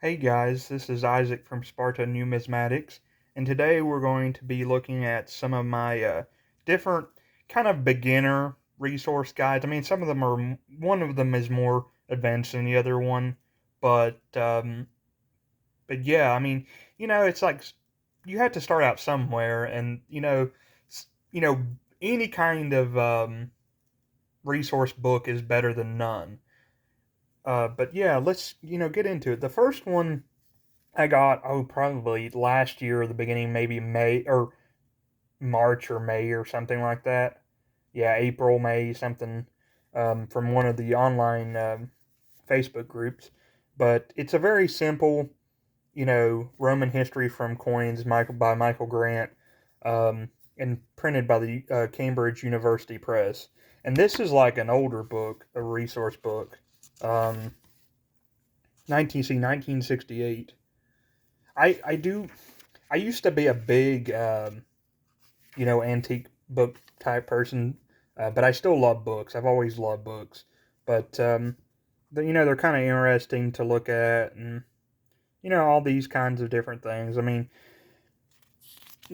Hey guys, this is Isaac from Sparta Numismatics, and today we're going to be looking at some of my different kind of beginner resource guides. I mean, some of them are, one of them is more advanced than the other one, but but yeah, I mean, it's like you have to start out somewhere, and s- you know, any kind of resource book is better than none. But yeah, let's get into it. The first one I got, probably last year or the beginning, maybe May or March or May or something like that. Yeah, April, May, something, from one of the online Facebook groups. But it's a very simple, Roman history from coins by Michael Grant, and printed by the Cambridge University Press. And this is like an older book, a resource book, um, 1968. I do I used to be a big, antique book type person, but I still love books. I've always loved books, but they're kind of interesting to look at, and all these kinds of different things. I mean,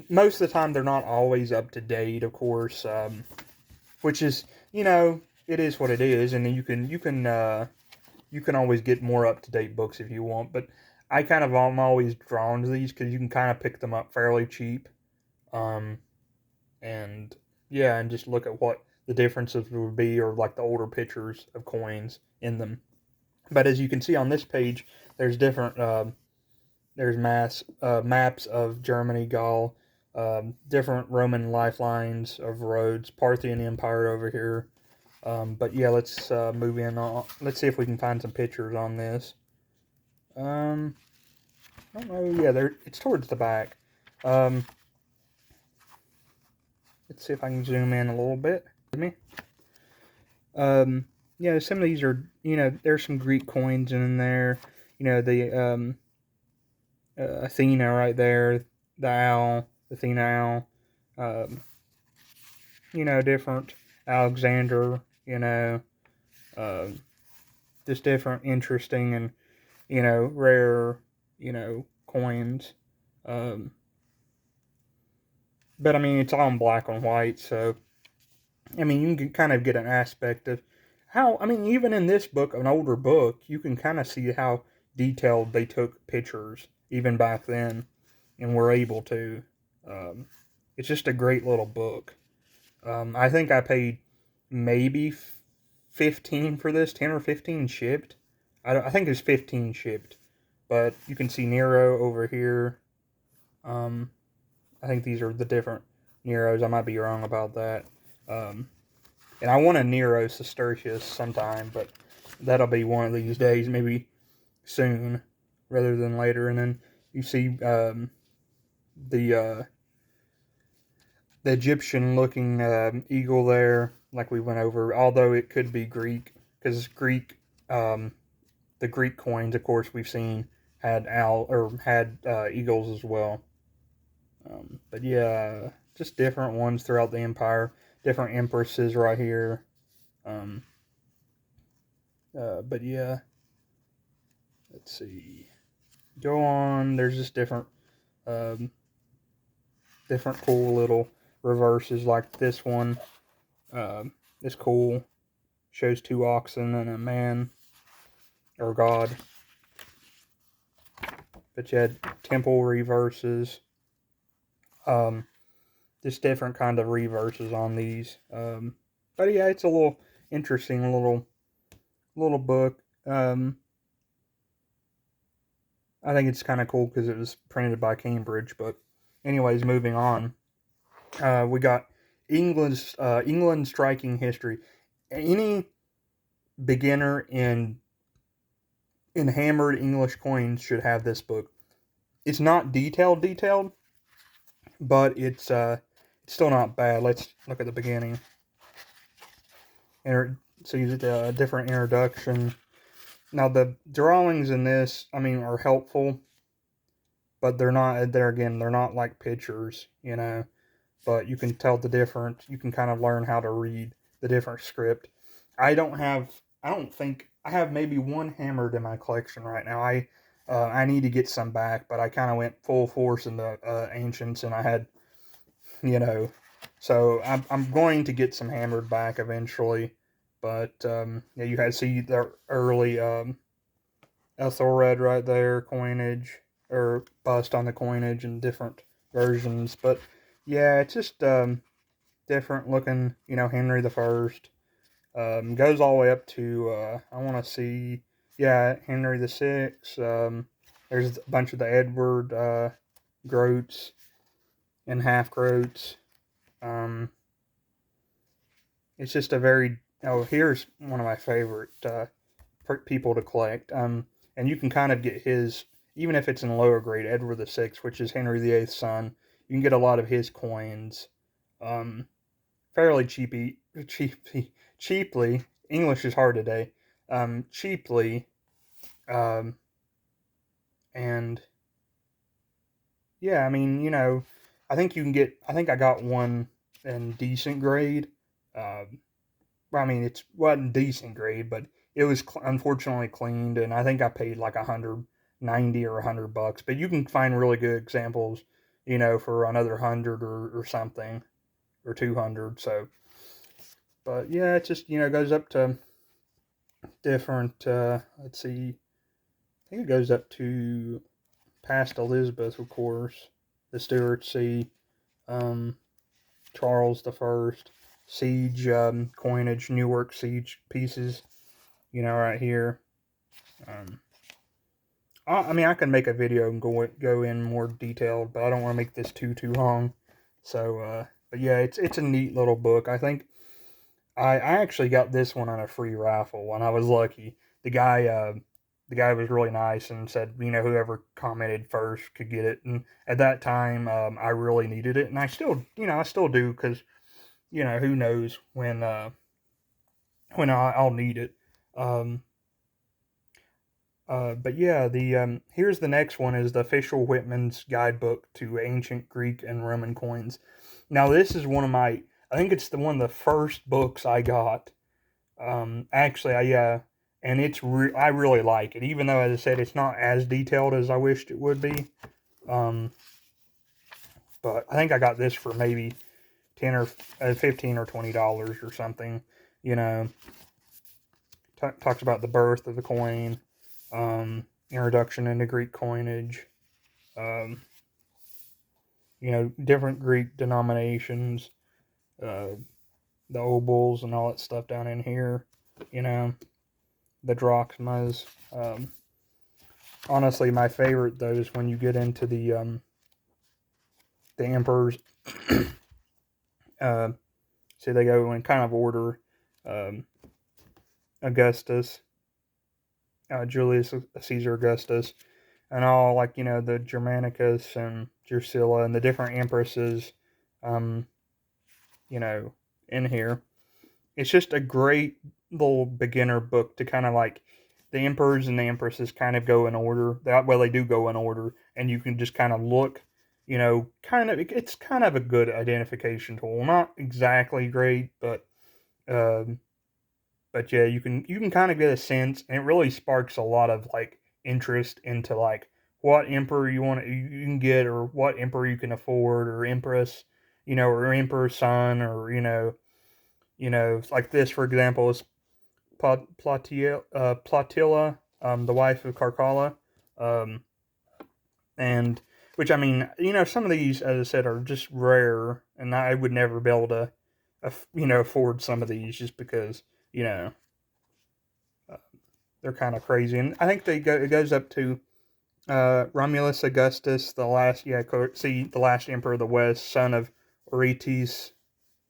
most of the time they're not always up to date, of course, which is it is what it is, and then you can always get more up to date books if you want, but I'm always drawn to these because you can kind of pick them up fairly cheap. Um, and yeah, and just look at what the differences would be, or like the older pictures of coins in them. But as you can see on this page, there's different there's maps of Germany, Gaul, different Roman lifelines of roads, Parthian Empire over here. But yeah, let's move in on. Let's see if we can find some pictures on this. Um, I don't know. Yeah, there. It's towards the back. Um, let's see if I can zoom in a little bit. With me. Um, yeah, some of these are, there's some Greek coins in there. The Athena right there, the owl, Athena owl. Um, different Alexander. Uh, just different, interesting, and rare, coins. Um, but I mean, it's all in black and white, so I mean, you can kind of get an aspect of how, I mean, even in this book, an older book, you can kind of see how detailed they took pictures, even back then, and were able to. Um, it's just a great little book. I think I paid maybe 15 for this, 10 or 15 shipped. I think it's 15 shipped, but you can see Nero over here. Um, I think these are the different Neros. I might be wrong about that. Um, and I want a Nero Sestertius sometime, but that'll be one of these days, maybe soon, rather than later. And then you see the uh, the Egyptian-looking eagle there, like we went over. Although it could be Greek, because um, the Greek coins, of course, we've seen had eagles as well. But yeah, just different ones throughout the empire, different empresses right here. Um, but yeah, let's see. Go on. There's just um, different cool little reverses like this one. Is cool. Shows two oxen and a man or god. But you had temple reverses. Um, just different kind of reverses on these. But yeah, it's a little interesting little book. I think it's kind of cool because it was printed by Cambridge. But anyways, moving on. We got England striking history. Any beginner in hammered English coins should have this book. It's not detailed, but it's still not bad. Let's look at the beginning. So you get a different introduction. Now the drawings in this, I mean, are helpful, but they're not. There again, they're not like pictures, But you can tell the difference. You can kind of learn how to read the different script. I don't think I have maybe one hammered in my collection right now. I need to get some back, but I kind of went full force in the ancients, and I had, you know, so I'm going to get some hammered back eventually. But yeah, you had see the early Ethelred right there coinage or bust on the coinage and different versions. But yeah, it's just different looking. Henry the First. Goes all the way up to I want to see, yeah, Henry the Sixth. There's a bunch of the Edward Groats and half Groats. Um, it's just a very, oh, here's one of my favorite people to collect. And you can kind of get his, even if it's in lower grade, Edward the Sixth, which is Henry the Eighth's son. You can get a lot of his coins. Um, Fairly cheaply. English is hard today. Cheaply, um, and yeah, I mean, I think you can get. I think I got one in decent grade. Um, I mean, it wasn't decent grade, but it was unfortunately cleaned, and I think I paid like 190 or $100. But you can find really good examples, for another 100 or something or 200. So, but yeah, it just goes up to different. Let's see, I think it goes up to past Elizabeth, of course, the Stuart C. Um, Charles the First, siege coinage, Newark siege pieces. Right here. Um, I mean, I can make a video and go in more detailed, but I don't want to make this too long. So, but yeah, it's a neat little book. I think I actually got this one on a free raffle, and I was lucky. The guy was really nice and said, whoever commented first could get it. And at that time, I really needed it, and I still do, because who knows when I'll need it. Um, but yeah, the here's the next one is the official Whitman's guidebook to ancient Greek and Roman coins. Now this is one of my, I think it's the one of the first books I got. Actually, and I really like it, even though, as I said, it's not as detailed as I wished it would be. Um, but I think I got this for maybe 15 or $20 or something. You know, talks about the birth of the coin, introduction into Greek coinage, um, different Greek denominations, uh, the obols and all that stuff down in here, you know, the drachmas. Honestly, my favorite though is when you get into the emperors. uh, See, they go in kind of order. Um, Augustus, Julius Caesar Augustus, and all, like, the Germanicus and Drusilla and the different empresses, um, you know, in here. It's just a great little beginner book to kind of like, the emperors and the empresses kind of go in order. Well, they do go in order, and you can just kind of look, it's kind of a good identification tool. Not exactly great, um, but yeah, you can kind of get a sense, and it really sparks a lot of like interest into like what emperor you can get, or what emperor you can afford, or empress, or emperor's son, or like this, for example, is Plautilla, the wife of Carcalla, um, and which, I mean, some of these, as I said, are just rare, and I would never be able to, afford some of these, just because you know uh, they're kind of crazy, and I think it goes up to Romulus Augustus, the last, the last emperor of the West, son of Aretes,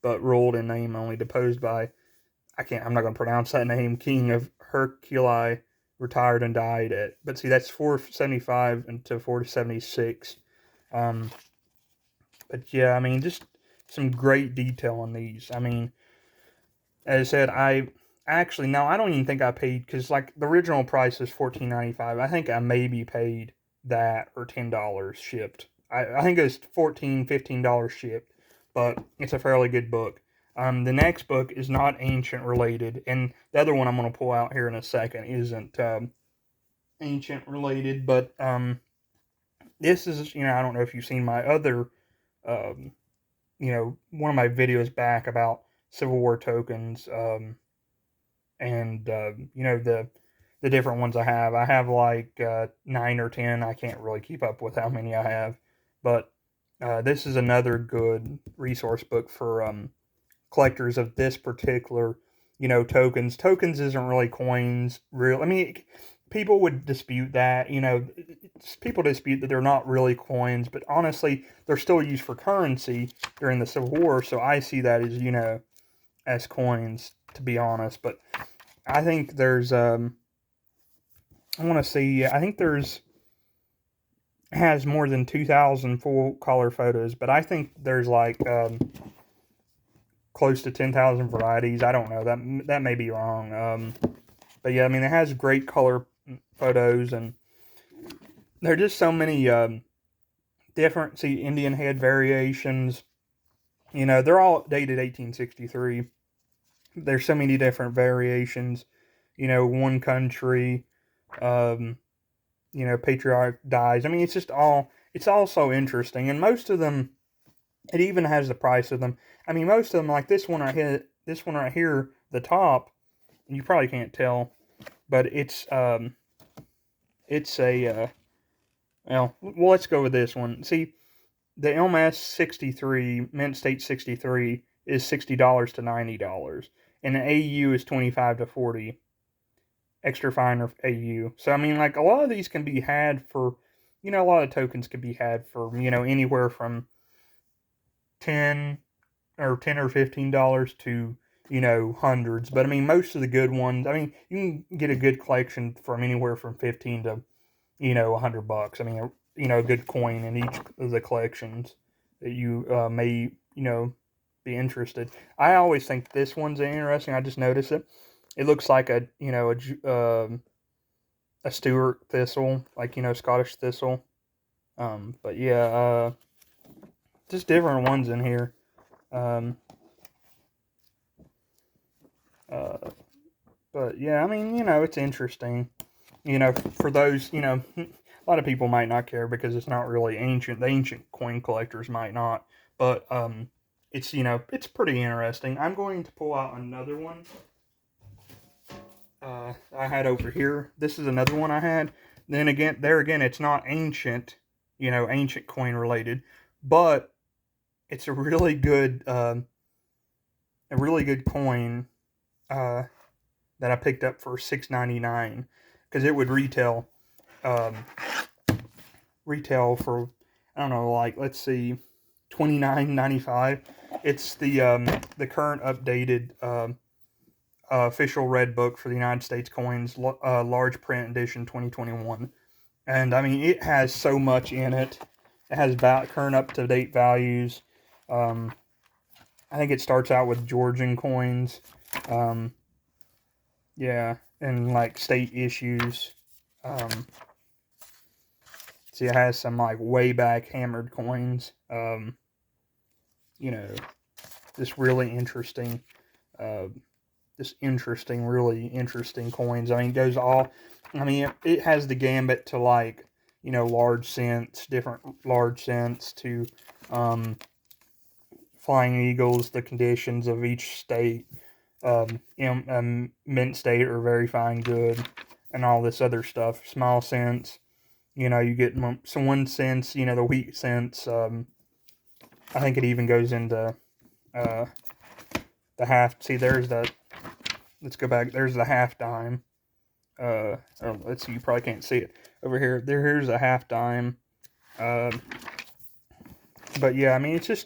but ruled in name only, deposed by, I'm not going to pronounce that name, king of Herculi, retired and died at, but see, that's 475 to 476. Um, but yeah, I mean, just some great detail on these. I mean, as I said, I actually, no, I don't even think I paid, because like the original price is $14.95. I think I maybe paid that, or $10 shipped. I think it was $15 shipped, but it's a fairly good book. The next book is not ancient related, and the other one I'm going to pull out here in a second isn't. ancient related, but this is, I don't know if you've seen my other, um, one of my videos back about Civil War tokens, and the different ones I have. I have like 9 or 10. I can't really keep up with how many I have, but this is another good resource book for collectors of this particular, tokens. Tokens isn't really coins, real. I mean, people would dispute that. People dispute that they're not really coins, but honestly, they're still used for currency during the Civil War. So I see that as as coins, to be honest. But I think there's I want to see. I think there's has more than 2,000 full color photos, but I think there's like close to 10,000 varieties. I don't know, that may be wrong. But yeah, I mean, it has great color photos, and there are just so many different, see, Indian head variations. They're all dated 1863. There's so many different variations. One country, um, patriarch dies. I mean, it's all so interesting, and most of them, it even has the price of them. I mean, most of them, like this one right here, the top, you probably can't tell, but it's a well, let's go with this one. See, the MS 63 Mint State 63 is $60 to $90, and the AU is 25 to 40 extra fine or AU. So I mean, like, a lot of these can be had for, a lot of tokens can be had for anywhere from 10 or $15 to hundreds. But I mean, most of the good ones, I mean, you can get a good collection from anywhere from 15 to $100. I mean, a good coin in each of the collections that you may be interested. I always think this one's interesting. I just noticed it. It looks like a Stuart thistle, like Scottish thistle. But yeah, just different ones in here. Um, uh, but yeah, I mean, it's interesting. For those, a lot of people might not care because it's not really ancient. The ancient coin collectors might not, but it's it's pretty interesting. I'm going to pull out another one. I had over here. This is another one I had. Then again, there again, it's not ancient, ancient coin related, but it's a really good coin uh, that I picked up for $6.99 because it would um, retail for, I don't know, like, let's see, $29.95. It's the current updated official red book for the United States coins, large print edition 2021. And I mean, it has so much in it. It has current up to date values. Um, I think it starts out with Georgian coins. Um, yeah, and like state issues. Um, see, it has some like way back hammered coins. You know, this really interesting, uh, really interesting coins. I mean, it goes all. I mean, it has the gambit to like large cents, different large cents to um, flying eagles, the conditions of each state, mint state or very fine good, and all this other stuff. Small cents, you get some 1 cents, the wheat cents. I think it even goes into uh, the half. See, let's go back. There's the half dime. Let's see, you probably can't see it over here. Here's a half dime. Uh, but yeah, I mean, it's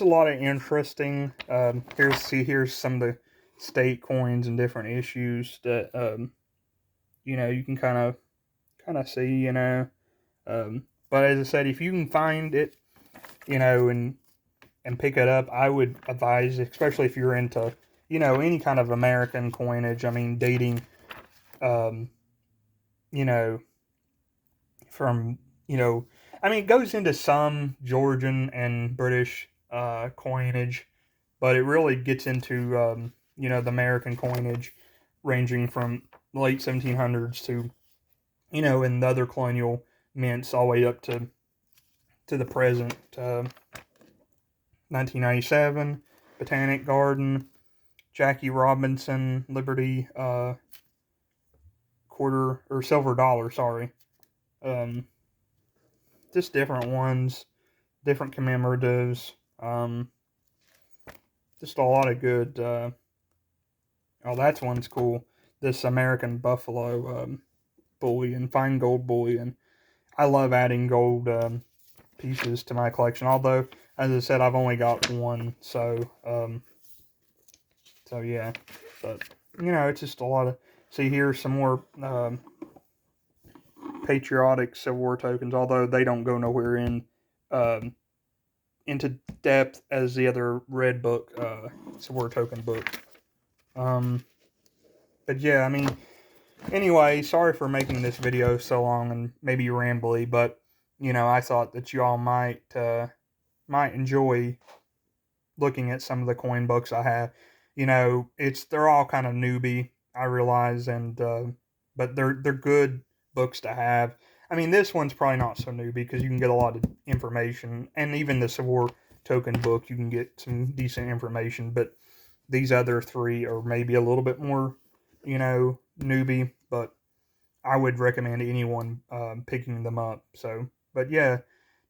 a lot of interesting. Here's some of the state coins and different issues that you can kind of see. But as I said, if you can find it, and pick it up, I would advise, especially if you're into any kind of American coinage. I mean, dating, um, you know, from I mean, it goes into some Georgian and British coinage, but it really gets into the American coinage, ranging from the late 1700s to in the other colonial mints all the way up to the present. 1997, Botanic Garden, Jackie Robinson, Liberty, quarter or silver dollar, sorry. Um, just different ones, different commemoratives. Just a lot of good. Oh, that's one's cool. This American Buffalo bullion, fine gold bullion. I love adding gold pieces to my collection. Although, as I said, I've only got one, so yeah. But it's just a lot of. See, here's some more patriotic Civil War tokens. Although they don't go nowhere um, into depth as the other Red Book Civil War token book. But yeah, I mean, anyway, sorry for making this video so long and maybe rambly, but I thought that y'all might enjoy looking at some of the coin books I have. They're all kind of newbie, I realize, and but they're good books to have. I mean, this one's probably not so newbie because you can get a lot of information, and even the Civil War token book, you can get some decent information. But these other three are maybe a little bit more, newbie, but I would recommend anyone picking them up. So, but yeah,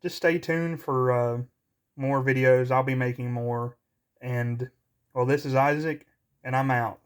just stay tuned for more videos. I'll be making more. And, well, this is Isaac, and I'm out.